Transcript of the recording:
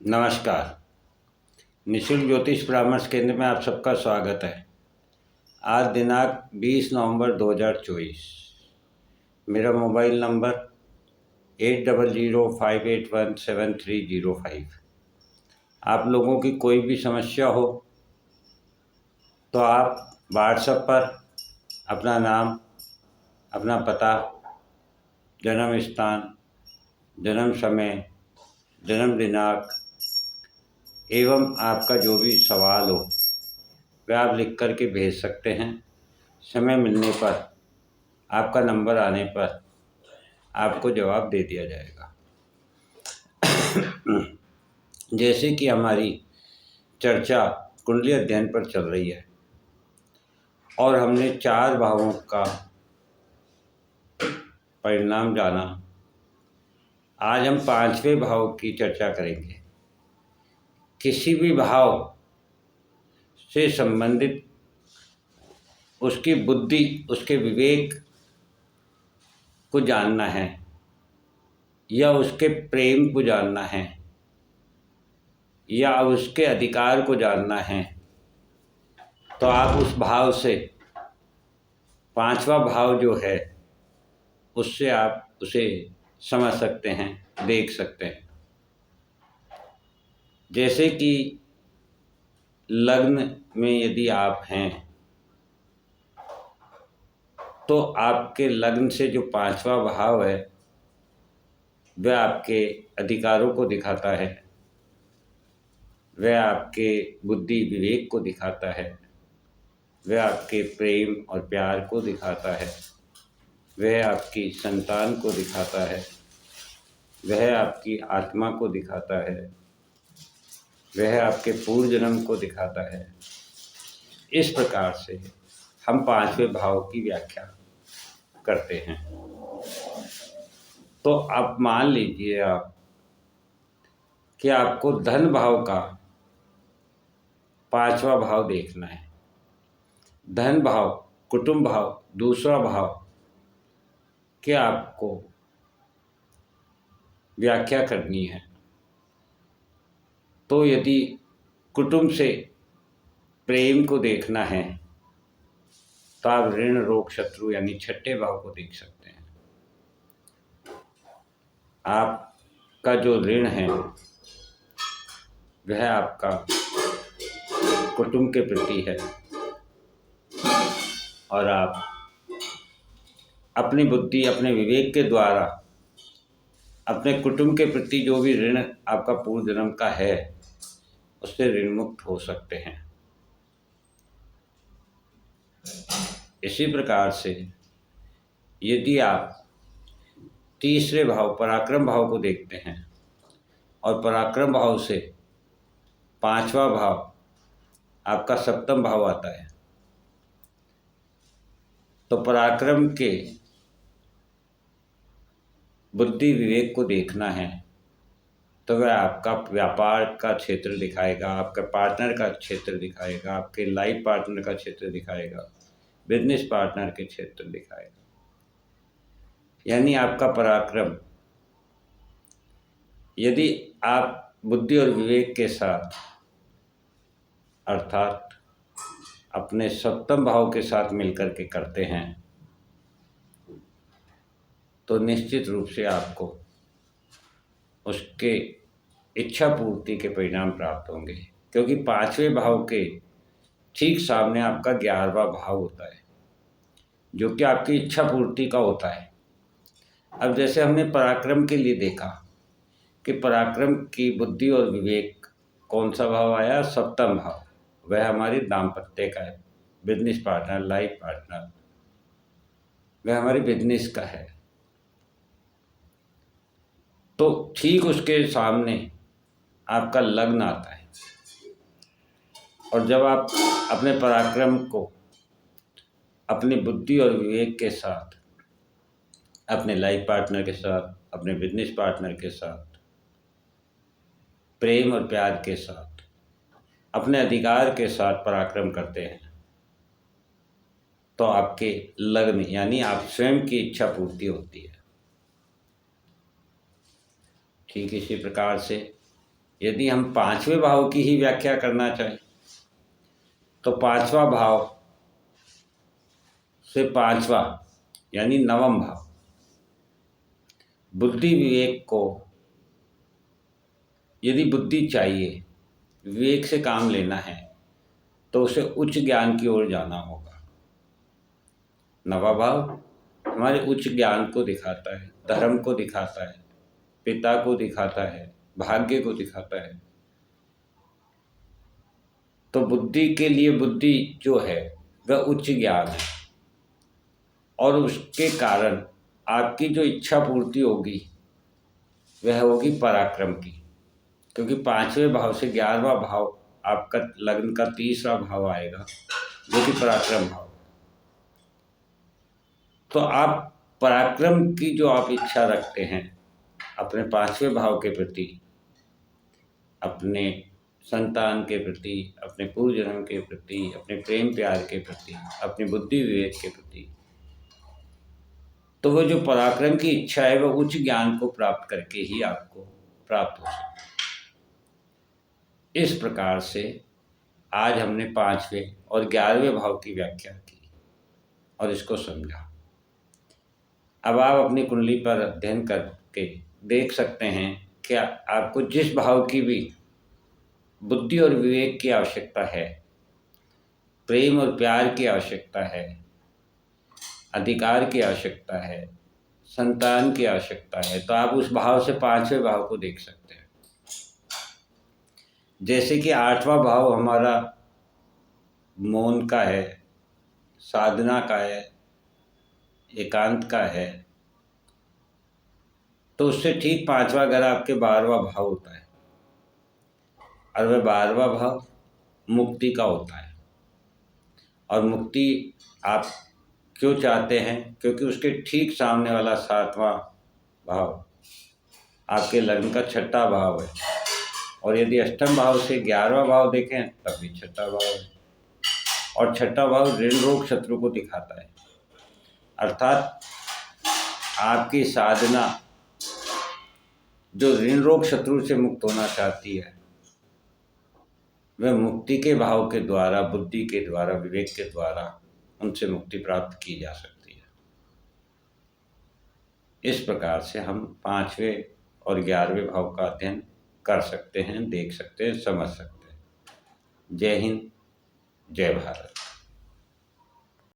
नमस्कार। निःशुल्क ज्योतिष परामर्श केंद्र में आप सबका स्वागत है। आज दिनांक 20 नवंबर 2024। मेरा मोबाइल नंबर 8005817305। आप लोगों की कोई भी समस्या हो तो आप व्हाट्सएप पर अपना नाम, अपना पता, जन्म स्थान, जन्म समय, जन्म दिनांक एवं आपका जो भी सवाल हो वह आप लिख कर के भेज सकते हैं। समय मिलने पर, आपका नंबर आने पर आपको जवाब दे दिया जाएगा। जैसे कि हमारी चर्चा कुंडली अध्ययन पर चल रही है और हमने 4 भावों का परिणाम जाना। आज हम 5वें भाव की चर्चा करेंगे। किसी भी भाव से संबंधित उसकी बुद्धि, उसके विवेक को जानना है या उसके प्रेम को जानना है या उसके अधिकार को जानना है, तो आप उस भाव से 5वां भाव जो है उससे आप उसे समझ सकते हैं, देख सकते हैं। जैसे कि लग्न में यदि आप हैं तो आपके लग्न से जो 5वां भाव है वह आपके अधिकारों को दिखाता है, वह आपके बुद्धि विवेक को दिखाता है, वह आपके प्रेम और प्यार को दिखाता है, वह आपकी संतान को दिखाता है, वह आपकी आत्मा को दिखाता है, वह आपके पूर्व जन्म को दिखाता है। इस प्रकार से हम 5वें भाव की व्याख्या करते हैं। तो अब मान लीजिए आप कि आपको धन भाव का 5वां भाव देखना है। धन भाव, कुटुंब भाव, दूसरा भाव की आपको व्याख्या करनी है। तो यदि कुटुंब से प्रेम को देखना है तो आप ऋण, रोग, शत्रु यानी 6ठे भाव को देख सकते हैं। आपका जो ऋण है वह आपका कुटुंब के प्रति है और आप अपनी बुद्धि, अपने विवेक के द्वारा अपने कुटुंब के प्रति जो भी ऋण आपका पूर्व जन्म का है उससे ऋण मुक्त हो सकते हैं। इसी प्रकार से यदि आप तीसरे भाव, पराक्रम भाव को देखते हैं और पराक्रम भाव से 5वां भाव आपका सप्तम भाव आता है, तो पराक्रम के बुद्धि विवेक को देखना है तो वह आपका व्यापार का क्षेत्र दिखाएगा, आपके पार्टनर का क्षेत्र दिखाएगा, आपके लाइफ पार्टनर का क्षेत्र दिखाएगा, बिजनेस पार्टनर के क्षेत्र दिखाएगा। यानी आपका पराक्रम, यदि आप बुद्धि और विवेक के साथ अर्थात अपने सप्तम भाव के साथ मिलकर के करते हैं तो निश्चित रूप से आपको उसके इच्छा पूर्ति के परिणाम प्राप्त होंगे। क्योंकि 5वें भाव के ठीक सामने आपका 11वां भाव होता है जो कि आपकी इच्छा पूर्ति का होता है। अब जैसे हमने पराक्रम के लिए देखा कि पराक्रम की बुद्धि और विवेक कौन सा भाव आया? सप्तम भाव। वह हमारी दाम्पत्य का है, बिजनेस पार्टनर, लाइफ पार्टनर, वह हमारे बिजनेस का है। तो ठीक उसके सामने आपका लग्न आता है और जब आप अपने पराक्रम को अपनी बुद्धि और विवेक के साथ, अपने लाइफ पार्टनर के साथ, अपने बिजनेस पार्टनर के साथ, प्रेम और प्यार के साथ, अपने अधिकार के साथ पराक्रम करते हैं तो आपके लग्न यानी आप स्वयं की इच्छा पूर्ति होती है। ठीक इसी प्रकार से यदि हम पांचवें भाव की ही व्याख्या करना चाहें तो पांचवा भाव से पांचवा यानी नवम भाव बुद्धि विवेक को, यदि बुद्धि चाहिए, विवेक से काम लेना है तो उसे उच्च ज्ञान की ओर जाना होगा। नवा भाव हमारे उच्च ज्ञान को दिखाता है, धर्म को दिखाता है, पिता को दिखाता है, भाग्य को दिखाता है। तो बुद्धि के लिए बुद्धि जो है वह उच्च ज्ञान है और उसके कारण आपकी जो इच्छा पूर्ति होगी वह होगी पराक्रम की, क्योंकि पांचवें भाव से 11वां भाव आपका लग्न का तीसरा भाव आएगा जो कि पराक्रम भाव। तो आप पराक्रम की जो आप इच्छा रखते हैं अपने पांचवें भाव के प्रति, अपने संतान के प्रति, अपने पूर्व जन्म के प्रति, अपने प्रेम प्यार के प्रति, अपनी बुद्धि विवेक के प्रति, तो वह जो पराक्रम की इच्छा है वह उच्च ज्ञान को प्राप्त करके ही आपको प्राप्त हो सकती है। इस प्रकार से आज हमने पांचवें और 11वें भाव की व्याख्या की और इसको समझा। अब आप अपनी कुंडली पर अध्ययन करके देख सकते हैं कि आपको जिस भाव की भी बुद्धि और विवेक की आवश्यकता है, प्रेम और प्यार की आवश्यकता है, अधिकार की आवश्यकता है, संतान की आवश्यकता है, तो आप उस भाव से पांचवें भाव को देख सकते हैं। जैसे कि 8वां भाव हमारा मौन का है, साधना का है, एकांत का है, तो उससे ठीक 5वां घर आपके 12वां भाव होता है और वह 12वां भाव मुक्ति का होता है। और मुक्ति आप क्यों चाहते हैं? क्योंकि उसके ठीक सामने वाला 7वां भाव आपके लग्न का 6ठा भाव है और यदि अष्टम भाव से 11वां भाव देखें तब भी 6ठा भाव है और 6ठा भाव ऋण रोग शत्रु को दिखाता है। अर्थात आपकी साधना जो ऋण रोग शत्रु से मुक्त होना चाहती है वह मुक्ति के भाव के द्वारा, बुद्धि के द्वारा, विवेक के द्वारा उनसे मुक्ति प्राप्त की जा सकती है। इस प्रकार से हम 5वें और 11वें भाव का अध्ययन कर सकते हैं, देख सकते हैं, समझ सकते हैं। जय हिंद, जय भारत।